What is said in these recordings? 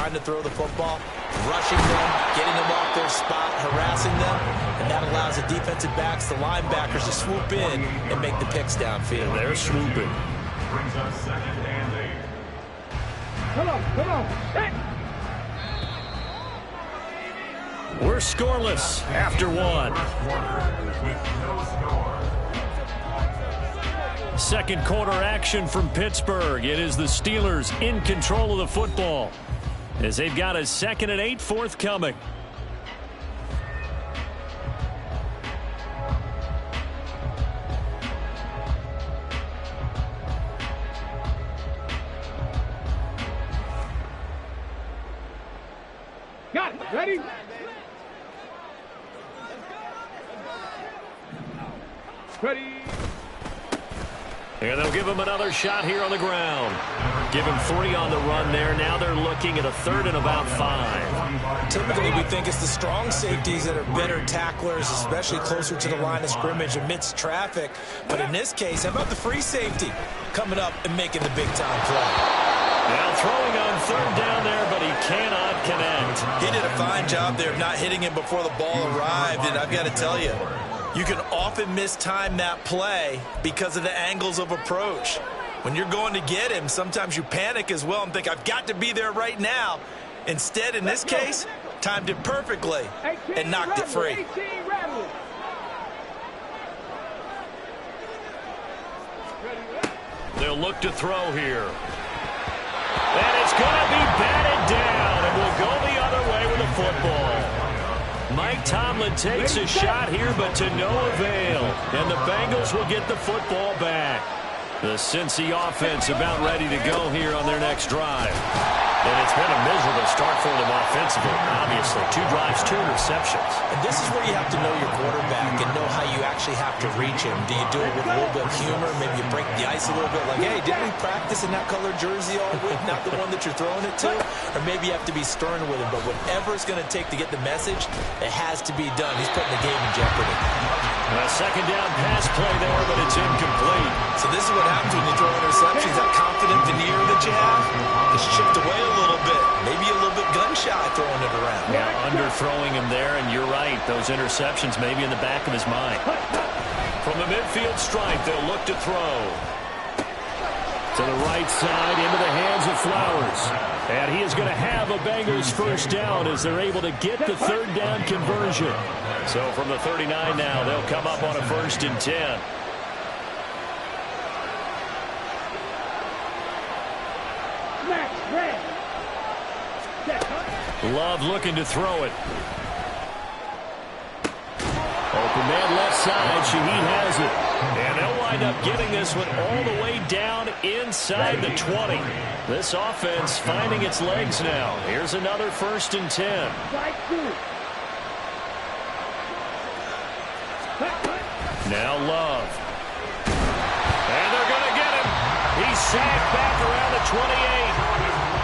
trying to throw the football, rushing them, getting them off their spot, harassing them, and that allows the defensive backs, the linebackers, to swoop in and make the picks downfield. They're swooping. Brings up 2nd and 8. Come on. Hey. We're scoreless after one. Second quarter action from Pittsburgh. It is the Steelers in control of the football as they've got a 2nd and 8 forthcoming. Got it. Ready? Ready. And they'll give him another shot here on the ground. Give him 3 on the run there. Now they're looking at a 3rd and about 5. Typically, we think it's the strong safeties that are better tacklers, especially closer to the line of scrimmage amidst traffic. But in this case, how about the free safety coming up and making the big-time play? Now throwing on 3rd down there, but he cannot connect. He did a fine job there of not hitting him before the ball arrived, and I've got to tell you, you can often mistime that play because of the angles of approach. When you're going to get him, sometimes you panic as well and think, I've got to be there right now. Instead, in this case, timed it perfectly and knocked it free. They'll look to throw here. And it's going to be batted down, and we'll go the other way with the football. Mike Tomlin takes a shot here, but to no avail. And the Bengals will get the football back. The Cincy offense about ready to go here on their next drive. And it's been a miserable start for them offensively, obviously. 2 drives, 2 interceptions. And this is where you have to know your quarterback and know how you actually have to reach him. Do you do it with a little bit of humor? Maybe you break the ice a little bit like, hey, didn't we practice in that colored jersey all week, not the one that you're throwing it to? Or maybe you have to be stern with him. But whatever it's going to take to get the message, it has to be done. He's putting the game in jeopardy. A 2nd down pass play there, but it's incomplete. So this is what happens when you throw interceptions. That confident veneer that you have is chipped away a little bit. Maybe a little bit gun-shy throwing it around. Yeah, underthrowing him there, and you're right. Those interceptions may be in the back of his mind. From the midfield stripe, they'll look to throw. To the right side, into the hands of Flowers. And he is going to have a Bengals 1st down as they're able to get the 3rd down conversion. So from the 39 now, they'll come up on a 1st and 10. Love looking to throw it. Open man left side. Shaheed has it. And they'll wind up getting this one all the way down inside the 20. This offense finding its legs now. Here's another 1st and 10. Now Love. And they're going to get him. He's sacked back around the 28.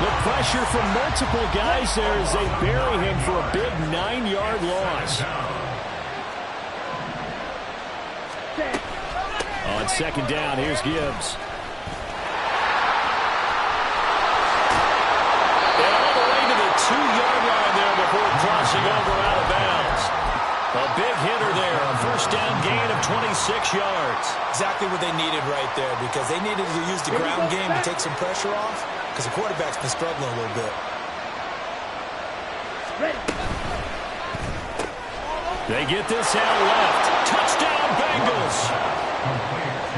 The pressure from multiple guys there as they bury him for a big 9-yard loss. On 2nd down, here's Gibbs. And all the way to the 2-yard line there before crossing over out of bounds. A big hitter there, a 1st down gain of 26 yards. Exactly what they needed right there, because they needed to use the ground game to take some pressure off, because the quarterback's been struggling a little bit. They get this out left. Touchdown, Bengals.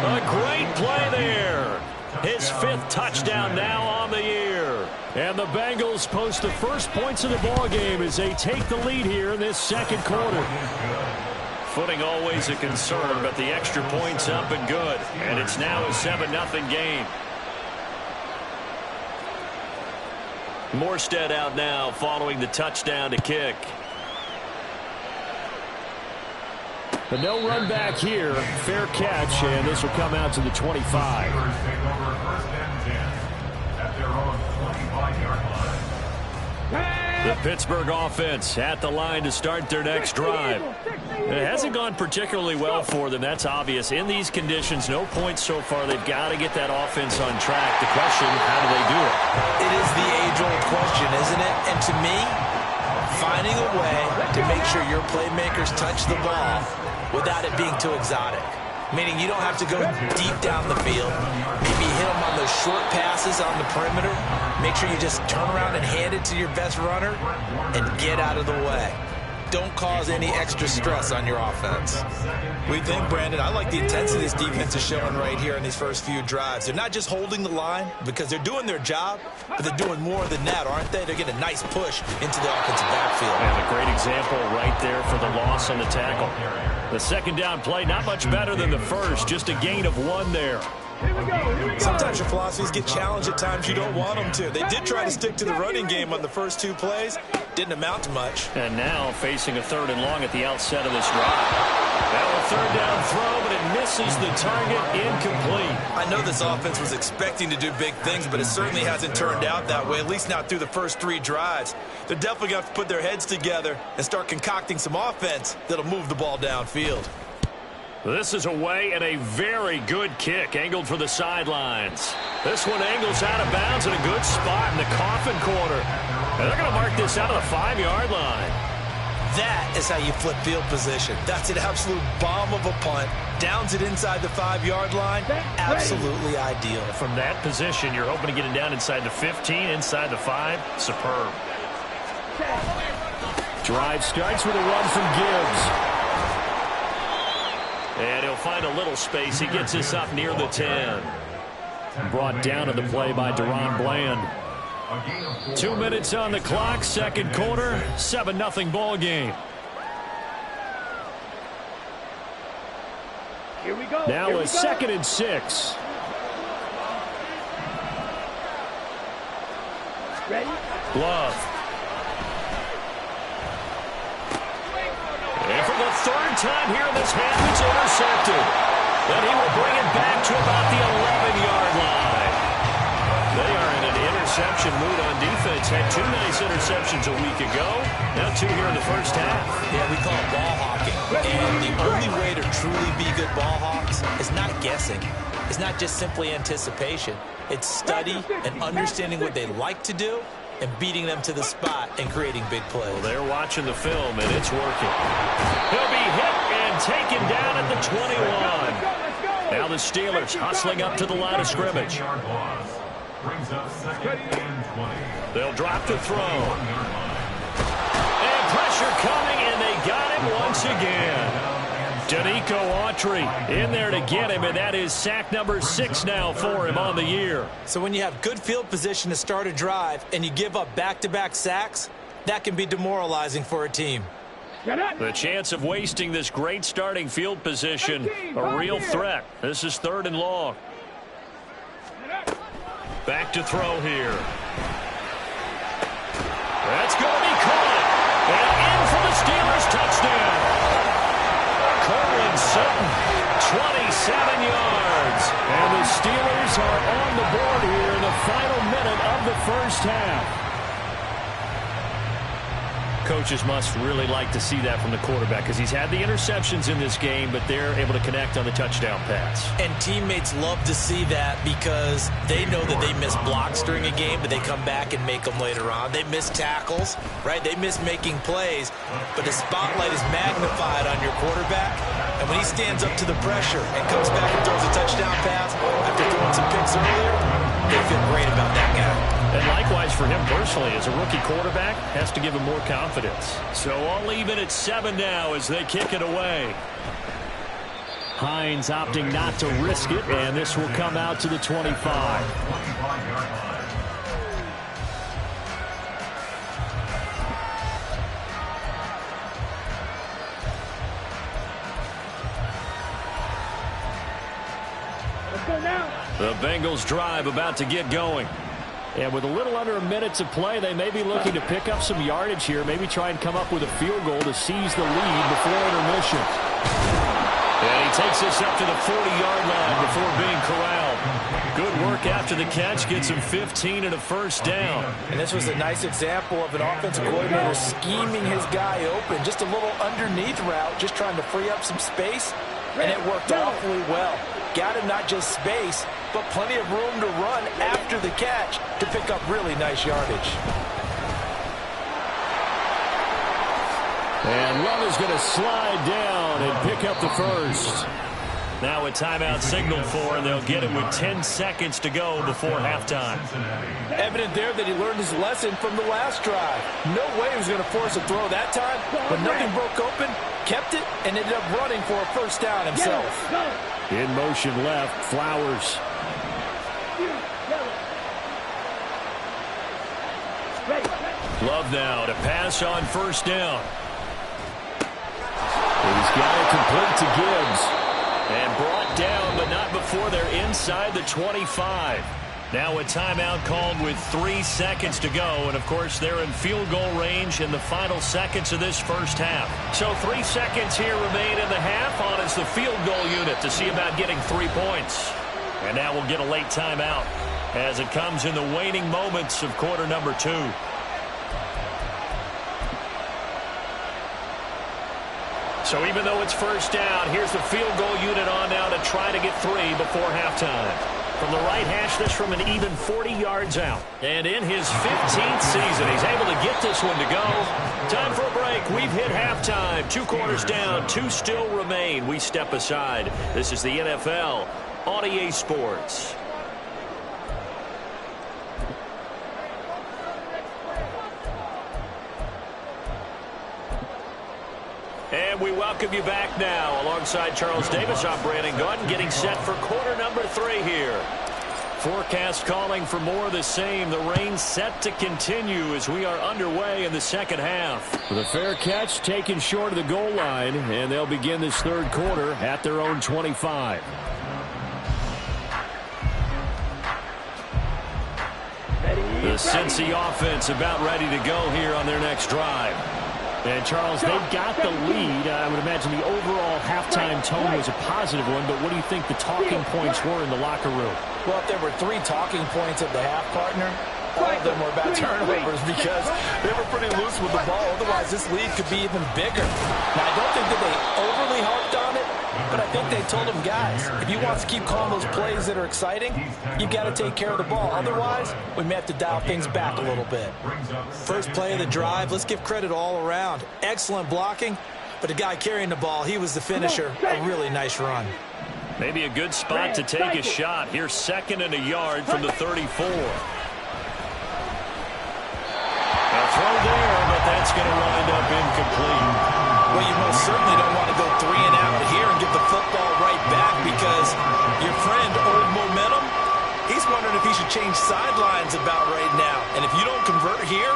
A great play there. His 5th touchdown now on the year. And the Bengals post the first points of the ballgame as they take the lead here in this 2nd quarter. Footing always a concern, but the extra points up and good. And it's now a 7-0 game. Morstead out now following the touchdown to kick. But no run back here. Fair catch, and this will come out to the 25. At their own 25-yard line. The Pittsburgh offense at the line to start their next drive. It hasn't gone particularly well for them. That's obvious. In these conditions, no points so far. They've got to get that offense on track. The question, how do they do it? It is the age-old question, isn't it? And to me, finding a way to make sure your playmakers touch the ball without it being too exotic. Meaning you don't have to go deep down the field. Maybe hit them on those short passes on the perimeter. Make sure you just turn around and hand it to your best runner and get out of the way. Don't cause any extra stress on your offense. We think, Brandon, I like the intensity this defense is showing right here in these first few drives. They're not just holding the line because they're doing their job, but they're doing more than that, aren't they? They're getting a nice push into the offensive backfield. And a great example right there for the loss on the tackle. The second down play, not much better than the first, just a gain of 1 there. Sometimes your philosophies get challenged at times you don't want them to. They did try to stick to the running game on the first 2 plays. Didn't amount to much. And now facing a 3rd and long at the outset of this drive. That was 3rd down throw, but it misses the target, incomplete. I know this offense was expecting to do big things, but it certainly hasn't turned out that way, at least not through the first 3 drives. They're definitely going to have to put their heads together and start concocting some offense that'll move the ball downfield. This is away and a very good kick angled for the sidelines. This one angles out of bounds in a good spot in the coffin corner. And they're going to mark this out of the 5-yard line. That is how you flip field position. That's an absolute bomb of a punt. Downs it inside the 5-yard line. Absolutely ideal. From that position, you're hoping to get it down inside the 15, inside the 5. Superb. Drive starts with a run from Gibbs. And he'll find a little space. He gets this up near the 10. Brought down to the play by Deron Bland. 2 minutes on the clock, second quarter, 7-0 ball game. Here we go. Now a 2nd and 6. Ready? Love. And for the 3rd time here in this half, it's intercepted. Then he will bring it back to about the 11-yard line. They are in an interception mood on defense. Had 2 nice interceptions a week ago. Now 2 here in the first half. Yeah, we call it ball hawking. And the only way to truly be good ball hawks is not guessing. It's not just simply anticipation. It's study and understanding what they like to do and beating them to the spot and creating big plays. Well, they're watching the film, and it's working. He'll be hit and taken down at the 21. Now the Steelers hustling up to the line of scrimmage. They'll drop to throw. And pressure coming, and they got him once again. Danico Autry in there to get him, and that is sack number 6 now for him on the year. So when you have good field position to start a drive and you give up back-to-back sacks, that can be demoralizing for a team. The chance of wasting this great starting field position, a real threat. This is 3rd and long. Back to throw here. That's going to be caught. And in for the Steelers touchdown. Cortland Sutton, 27 yards. And the Steelers are on the board here in the final minute of the first half. Coaches must really like to see that from the quarterback because he's had the interceptions in this game, but they're able to connect on the touchdown pass. And teammates love to see that because they know that they miss blocks during a game, but they come back and make them later on. They miss tackles, right? They miss making plays, but the spotlight is magnified on your quarterback. And when he stands up to the pressure and comes back and throws a touchdown pass after throwing some picks earlier, they feel great about that guy. And likewise for him personally, as a rookie quarterback, has to give him more confidence. So all even at 7 now as they kick it away. Hines opting not to risk it, and this will come out to the 25. Let's go now. The Bengals drive about to get going. And with a little under a minute to play, they may be looking to pick up some yardage here, maybe try and come up with a field goal to seize the lead before intermission. And he takes this up to the 40-yard line before being corralled. Good work after the catch. Gets him 15 and a first down. And this was a nice example of an offensive coordinator scheming his guy open. Just a little underneath route, just trying to free up some space, and it worked awfully well. Got him not just space, but plenty of room to run after the catch to pick up really nice yardage. And Love is going to slide down and pick up the first. Now a timeout signaled for, and they'll get it with 10 seconds to go before halftime. Evident there that he learned his lesson from the last drive. No way he was going to force a throw that time, but nothing broke open, kept it, and ended up running for a first down himself. In motion left, Flowers. Love now to pass on first down. He's got it complete to Gibbs. And brought down, but not before they're inside the 25. Now a timeout called with 3 seconds to go. And, of course, they're in field goal range in the final seconds of this first half. So 3 seconds here remain in the half on as the field goal unit to see about getting 3 points. And now we'll get a late timeout as it comes in the waning moments of quarter number 2. So even though it's first down, here's the field goal unit on now to try to get 3 before halftime. From the right hash, this from an even 40 yards out. And in his 15th season, he's able to get this one to go. Time for a break. We've hit halftime. 2 quarters down, 2 still remain. We step aside. This is the NFL on EA Sports. And we welcome you back now. Alongside Charles Davis, I'm Brandon Gaudin, getting set for quarter number 3 here. Forecast calling for more of the same. The rain set to continue as we are underway in the second half. With a fair catch taken short of the goal line, and they'll begin this third quarter at their own 25. The Cincy offense about ready to go here on their next drive. And, Charles, they've got the lead. I would imagine the overall halftime tone was a positive one, but what do you think the talking points were in the locker room? Well, if there were 3 talking points at the half, partner, all of them were about turnovers because they were pretty loose with the ball. Otherwise, this lead could be even bigger. Now, I don't think that they overly harped on it, but I think they told them, guys, if you want to keep calling those plays that are exciting, you've got to take care of the ball. Otherwise, we may have to dial things back a little bit. First play of the drive, let's give credit all around. Excellent blocking, but the guy carrying the ball, he was the finisher. A really nice run. Maybe a good spot to take a shot. Here's 2nd and a yard from the 34. A throw there, but that's going to wind up incomplete. Well, you most certainly don't want to go 3 and out here and give the football right back because your friend, Old Momentum, he's wondering if he should change sidelines about right now. And if you don't convert here,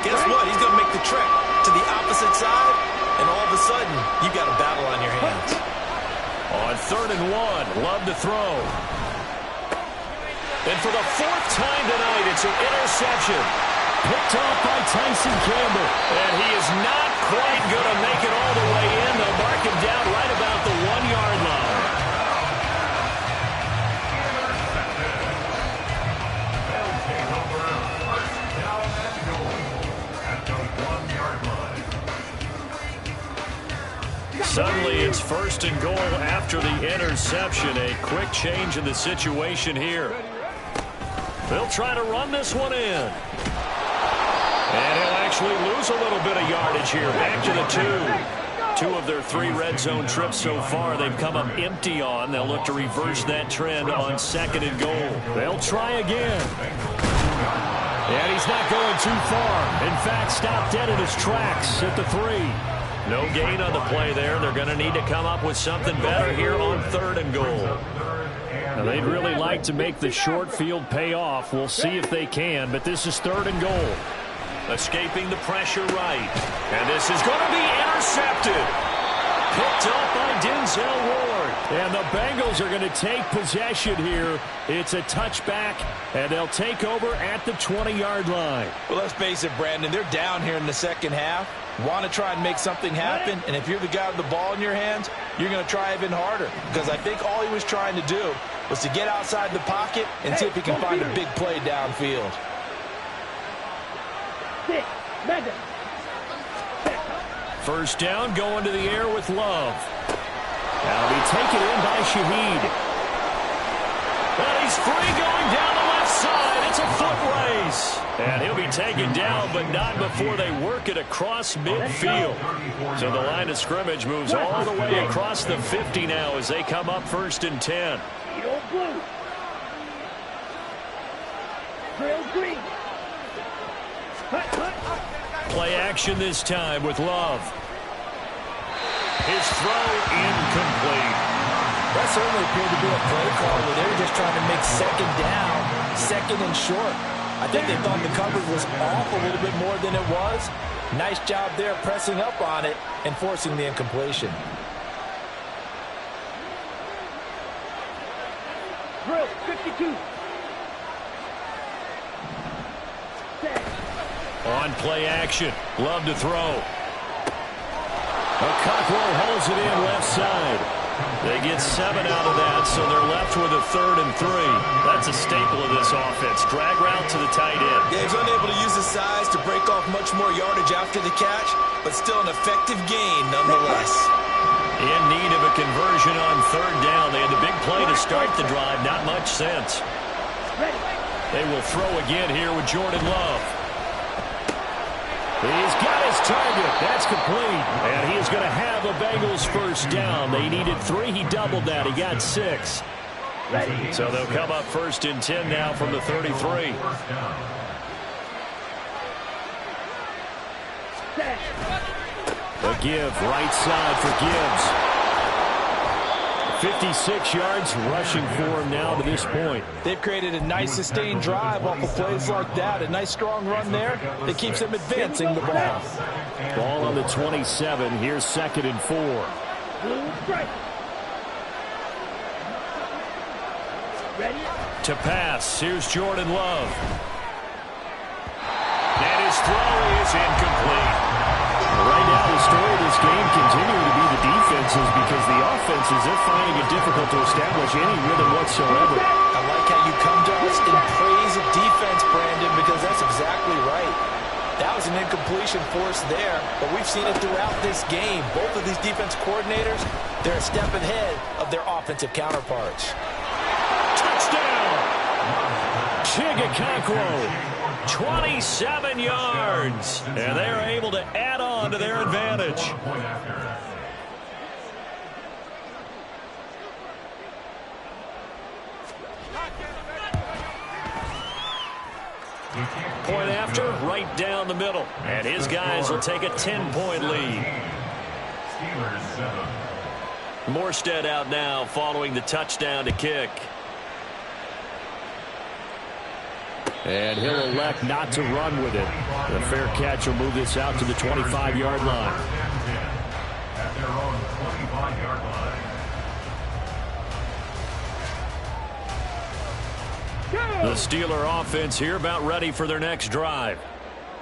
guess what? He's going to make the trek to the opposite side, and all of a sudden, you've got a battle on your hands. On 3rd and 1, Love to throw. And for the 4th time tonight, it's an interception. Picked off by Tyson Campbell. And he is not quite going to make it all the way in. They'll mark him down right about the 1-yard line. Suddenly it's 1st and goal after the interception. A quick change in the situation here. They'll try to run this one in. And he'll actually lose a little bit of yardage here. Back to the 2. 2 of their 3 red zone trips so far they've come up empty on. They'll look to reverse that trend on 2nd and goal. They'll try again. And he's not going too far. In fact, stopped dead in his tracks at the 3. No gain on the play there. They're going to need to come up with something better here on 3rd and goal. Now, they'd really like to make the short field pay off. We'll see if they can, but this is 3rd and goal. Escaping the pressure right. And this is going to be intercepted. Picked up by Denzel Ward. And the Bengals are going to take possession here. It's a touchback, and they'll take over at the 20-yard line. Well, let's face it, Brandon. They're down here in the second half. Want to try and make something happen, and if you're the guy with the ball in your hands, you're going to try even harder because I think all he was trying to do was to get outside the pocket and see if he can find a big play downfield. First down, going to the air with Love. That'll be taken in by Shaheed. And he's free going down the left side. It's a foot race. And he'll be taken down, but not before they work it across midfield. So the line of scrimmage moves all the way across the 50 now as they come up 1st and 10. Play action this time with Love. His throw incomplete. That certainly appeared to be a play call where they were just trying to make second down, second and short. I think they thought the coverage was off a little bit more than it was. Nice job there pressing up on it and forcing the incompletion. Drill, 52. On play action. Love to throw. Cockrell holds it in left side. They get 7 out of that, so they're left with a 3rd and 3. That's a staple of this offense. Drag route to the tight end. Yeah, he's unable to use his size to break off much more yardage after the catch, but still an effective gain nonetheless. In need of a conversion on 3rd down. They had the big play to start the drive. Not much sense. They will throw again here with Jordan Love. He's got his target. That's complete. And he is going to have a Bengals first down. They needed 3. He doubled that. He got 6. So they'll come up 1st and 10 now from the 33. A give right side for Gibbs. 56 yards rushing for him now to this point. They've created a nice sustained drive off of plays like that. A nice strong run there that keeps them advancing the ball. Ball on the 27. Here's 2nd and 4. To pass. Here's Jordan Love. And his throw is incomplete. Right now, the story of this game continuing to be the defenses because the offenses, they're finding it difficult to establish any rhythm whatsoever. I like how you come to us in praise of defense, Brandon, because that's exactly right. That was an incompletion force there, but we've seen it throughout this game. Both of these defense coordinators, they're a step ahead of their offensive counterparts. Touchdown! Chigacaquo. 27 yards, and they're able to add on to their advantage. Point after, right down the middle, and his guys will take a 10-point lead. Morstead out now following the touchdown to kick. And he'll elect not to run with it. The fair catch will move this out to the 25-yard line. At their own 25-yard line. The Steeler offense here about ready for their next drive.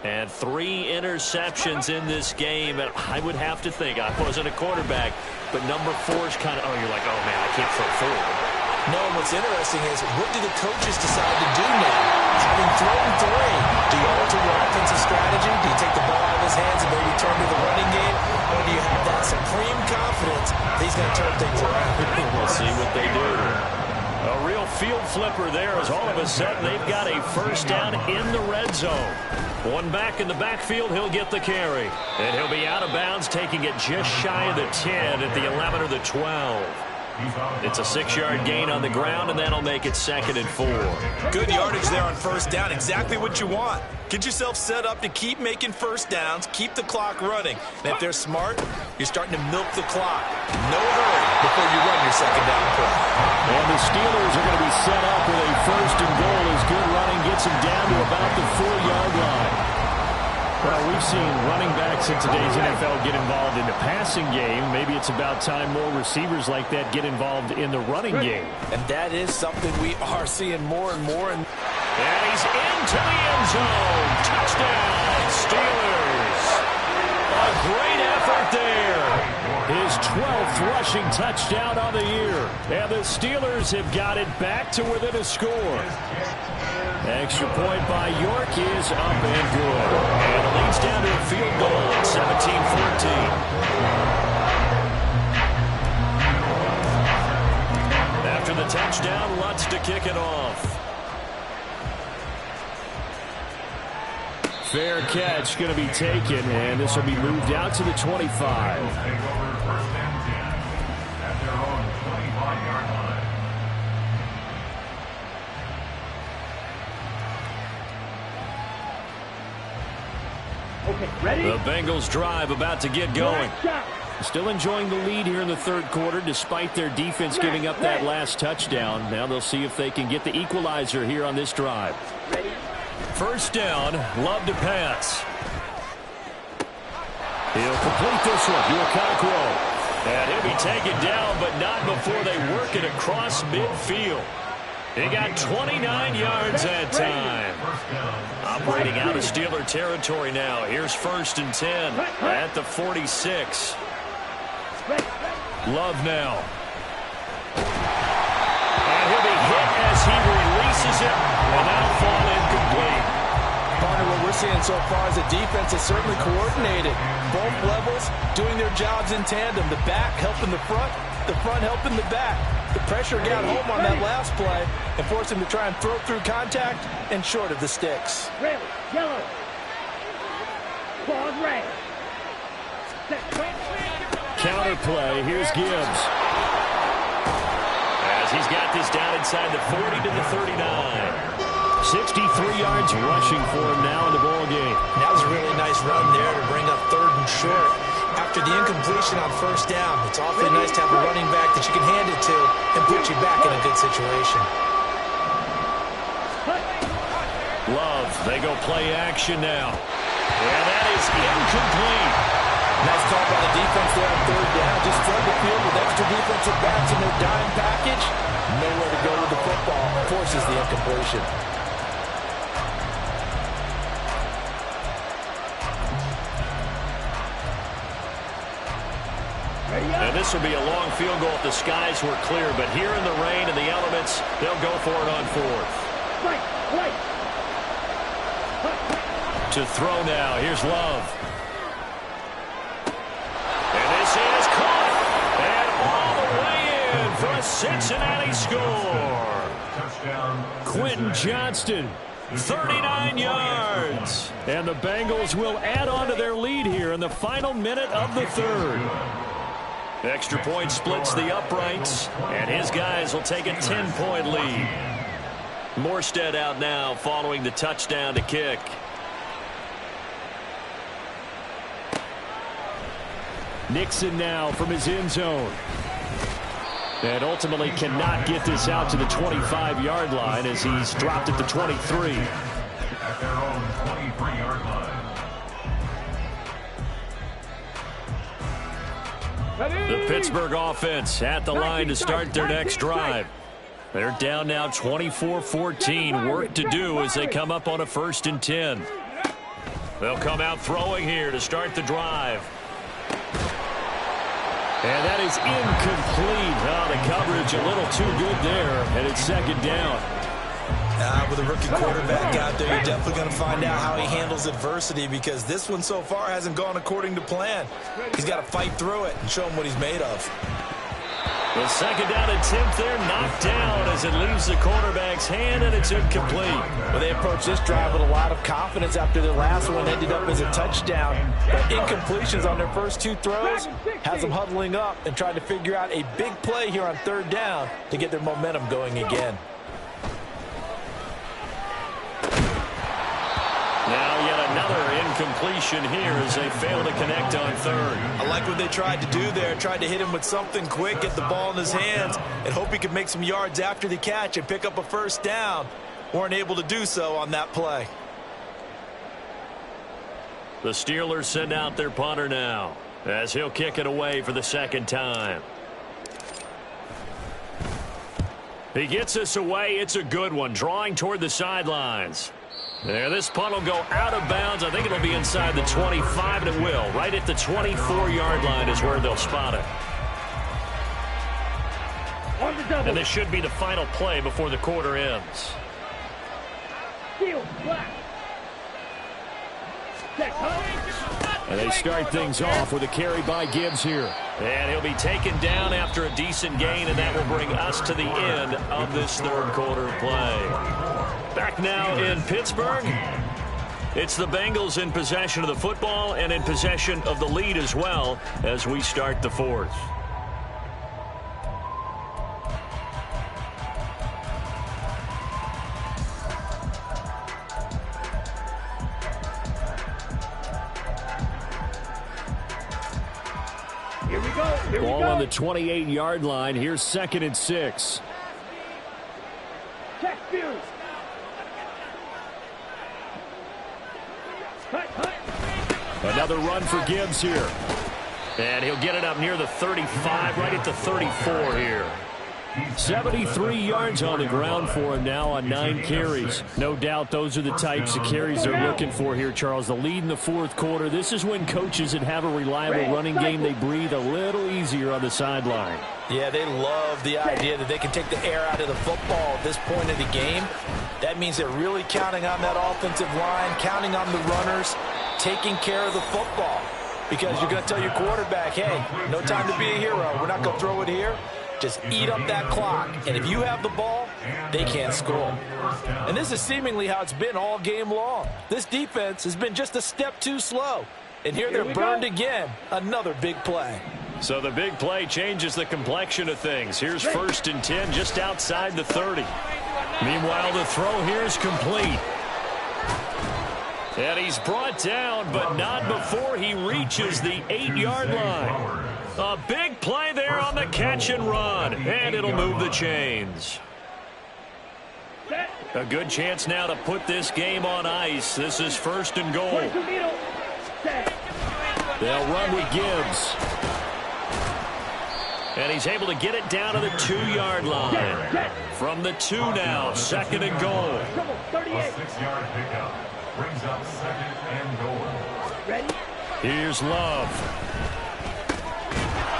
And 3 interceptions in this game. And I would have to think, I wasn't a quarterback, but number 4 is kind of, oh, you're like, oh, man, I can't throw 4. No, and what's interesting is, what do the coaches decide to do now? Having thrown 3, do you alter your offensive strategy? Do you take the ball out of his hands and maybe turn to the running game? Or do you have that supreme confidence that he's going to turn things around? We'll see what they do. A real field flipper there as all of a sudden they've got a first down in the red zone. One back in the backfield, he'll get the carry. And he'll be out of bounds, taking it just shy of the 10 at the 11 or the 12. It's a 6-yard gain on the ground, and that'll make it 2nd and 4. Good yardage there on first down. Exactly what you want. Get yourself set up to keep making first downs, keep the clock running. And if they're smart, you're starting to milk the clock. No hurry before you run your second down play. And the Steelers are going to be set up with a 1st and goal as good running gets them down to about the 4-yard line. Well, we've seen running backs in today's NFL get involved in the passing game. Maybe it's about time more receivers like that get involved in the running game. And that is something we are seeing more and more. And he's into the end zone. Touchdown, Steelers. A great effort there. His 12th rushing touchdown on the year. And the Steelers have got it back to within a score. Extra point by York is up and good. And it leads down to a field goal at 17-14. After the touchdown, Lutz to kick it off. Fair catch going to be taken, and this will be moved out to the 25. Okay, ready? The Bengals drive about to get going. Still enjoying the lead here in the third quarter despite their defense giving up that last touchdown. Now they'll see if they can get the equalizer here on this drive. Ready? First down, Love to pass. He'll complete this one to Okonkwo. And he'll be taken down, but not before they work it across midfield. He got 29 yards that time. Operating out of Steeler territory now. Here's 1st and 10 at the 46. Love now. And he'll be hit as he releases it. And now fall incomplete. Partner, what we're seeing so far is the defense is certainly coordinated. Both levels doing their jobs in tandem. The back helping the front helping the back. The pressure got home on that last play and forced him to try and throw through contact and short of the sticks. Red, yellow. Claws red. Counter play. Here's Gibbs. As he's got this down inside the 40 to the 39. 63 yards rushing for him now in the ball game. That was a really nice run there to bring up 3rd and short. After the incompletion on 1st down, it's awfully nice to have a running back that you can hand it to and put you back in a good situation. Love, they go play action now. And that is incomplete. Nice call by the defense there on 3rd down. Just flood the field with extra defensive backs in their dime package. Nowhere to go with the football. Forces the incompletion. And this will be a long field goal if the skies were clear. But here in the rain and the elements, they'll go for it on 4th. To throw now. Here's Love. And this is caught. And all the way in for a Cincinnati score. Quentin Johnston, 39 yards. And the Bengals will add on to their lead here in the final minute of the 3rd. Extra point splits the uprights, and his guys will take a 10-point lead. Morstead out now following the touchdown to kick. Nixon now from his end zone. And ultimately cannot get this out to the 25-yard line as he's dropped at the 23. At their own 23-yard line. The Pittsburgh offense at the line to start their next drive. They're down now 24-14. Work to do as they come up on a 1st and 10. They'll come out throwing here to start the drive. And that is incomplete. Oh, the coverage a little too good there, and it's 2nd down. With a rookie quarterback out there, you're definitely going to find out how he handles adversity because this one so far hasn't gone according to plan. He's got to fight through it and show him what he's made of. The 2nd down attempt there knocked down as it leaves the quarterback's hand, and it's incomplete. Well, they approached this drive with a lot of confidence after their last one ended up as a touchdown. But incompletions on their first 2 throws has them huddling up and trying to figure out a big play here on 3rd down to get their momentum going again. Now yet another incompletion here as they fail to connect on 3rd. I like what they tried to do there. Tried to hit him with something quick, get the ball in his hands, and hope he could make some yards after the catch and pick up a 1st down. Weren't able to do so on that play. The Steelers send out their punter now as he'll kick it away for the 2nd time. He gets this away. It's a good one, drawing toward the sidelines. There, this punt will go out of bounds. I think it'll be inside the 25, and it will. Right at the 24-yard line is where they'll spot it. On the double. And this should be the final play before the quarter ends. Steal. Black. Check. And they start things off with a carry by Gibbs here. And he'll be taken down after a decent gain, and that will bring us to the end of this third quarter of play. Back now in Pittsburgh. It's the Bengals in possession of the football and in possession of the lead as well as we start the fourth. Here we go. Here Ball we go. on the 28-yard line. Here's 2nd and 6. Check. Fuse. Another run for Gibbs here. And he'll get it up near the 35, right at the 34 here. 73 yards on the ground for him now on 9 carries. No doubt those are the types of carries they're looking for here, Charles. The lead in the fourth quarter. This is when coaches that have a reliable running game, they breathe a little easier on the sideline. Yeah, they love the idea that they can take the air out of the football at this point of the game. That means they're really counting on that offensive line, counting on the runners, taking care of the football. Because you're going to tell your quarterback, hey, no time to be a hero. We're not going to throw it here. Just eat up that clock. And if you have the ball, they can't score. And this is seemingly how it's been all game long. This defense has been just a step too slow. And here they're burned again. Another big play. So the big play changes the complexion of things. Here's 1st and 10 just outside the 30. Meanwhile, the throw here is complete. And he's brought down, but not before he reaches the 8-yard line. A big play there on the catch and run, and it'll move the chains. A good chance now to put this game on ice. This is 1st and goal. They'll run with Gibbs. And he's able to get it down to the 2-yard line. From the 2 now, 2nd and goal. A 6-yard pickup brings up 2nd and goal. Here's Love.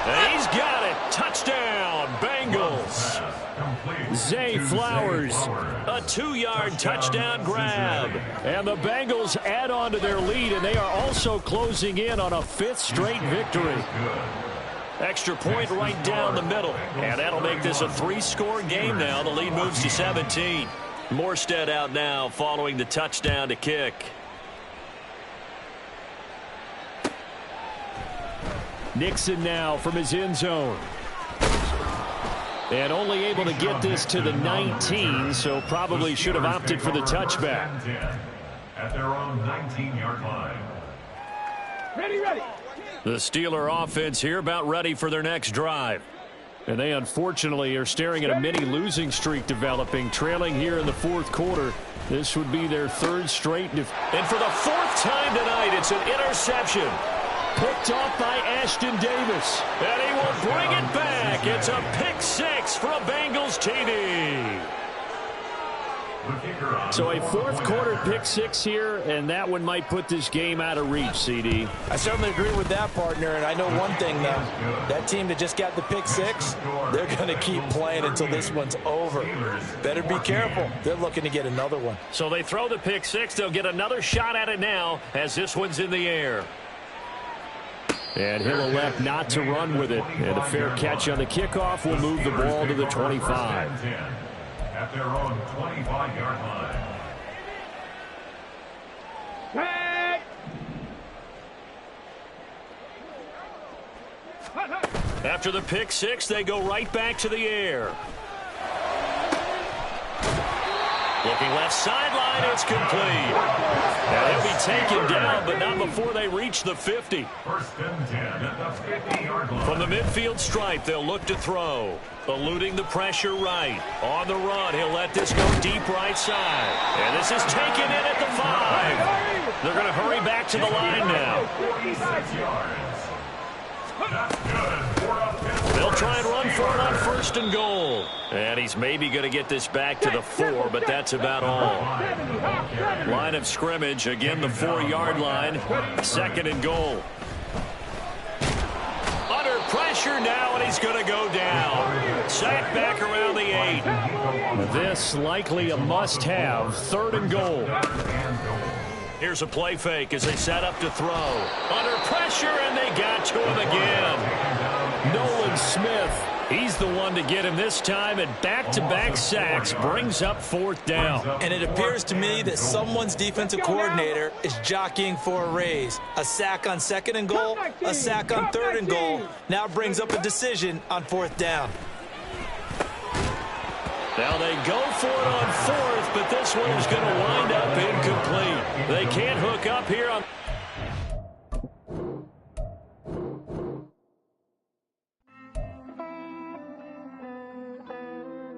And he's got it. Touchdown, Bengals. Zay Flowers, a 2-yard touchdown grab. And the Bengals add on to their lead, and they are also closing in on a 5th straight victory. Extra point right down the middle. And that'll make this a 3-score game now. The lead moves to 17. Morstead out now following the touchdown to kick. Nixon now from his end zone. And only able to get this to the 19, so probably should have opted for the touchback. At their own 19-yard line. Ready. The Steeler offense here about ready for their next drive. And they unfortunately are staring at a mini losing streak developing, trailing here in the fourth quarter. This would be their 3rd straight. And for the 4th time tonight, it's an interception. Picked off by Ashton Davis. And he will bring it back. It's a pick 6 for a Bengals TD. So a 4th quarter pick 6 here, and that one might put this game out of reach, CD. I certainly agree with that, partner. And I know one thing, though. That team that just got the pick 6, they're going to keep playing until this one's over. Better be careful. They're looking to get another one. So they throw the pick 6. They'll get another shot at it now as this one's in the air. And he'll elect not to run with it. And a fair catch on the kickoff will move the ball to the 25. At their own 25-yard line. After the pick 6, they go right back to the air. Looking left sideline, it's complete. Now he'll be taken down, but not before they reach the 50. 1st and 10 at the 50-yard line. From the midfield stripe, they'll look to throw. Eluding the pressure right. On the run, he'll let this go deep right side. And this is taken in at the 5. They're going to hurry back to the line now. 46 yards. That's good. 4 up 10. They'll try and run for it on 1st and goal. And he's maybe going to get this back to the 4, but that's about all. Line of scrimmage, again the 4-yard line. 2nd and goal. Under pressure now, and he's going to go down. Sacked back around the 8. This likely a must-have. 3rd and goal. Here's a play fake as they set up to throw. Under pressure, and they got to him again. Nolan Smith, he's the one to get him this time, and back-to-back sacks brings up 4th down. And it appears to me that someone's defensive coordinator is jockeying for a raise. A sack on 2nd and goal, a sack on 3rd and goal. Now brings up a decision on 4th down. Now they go for it on 4th, but this one is going to wind up incomplete. They can't hook up here on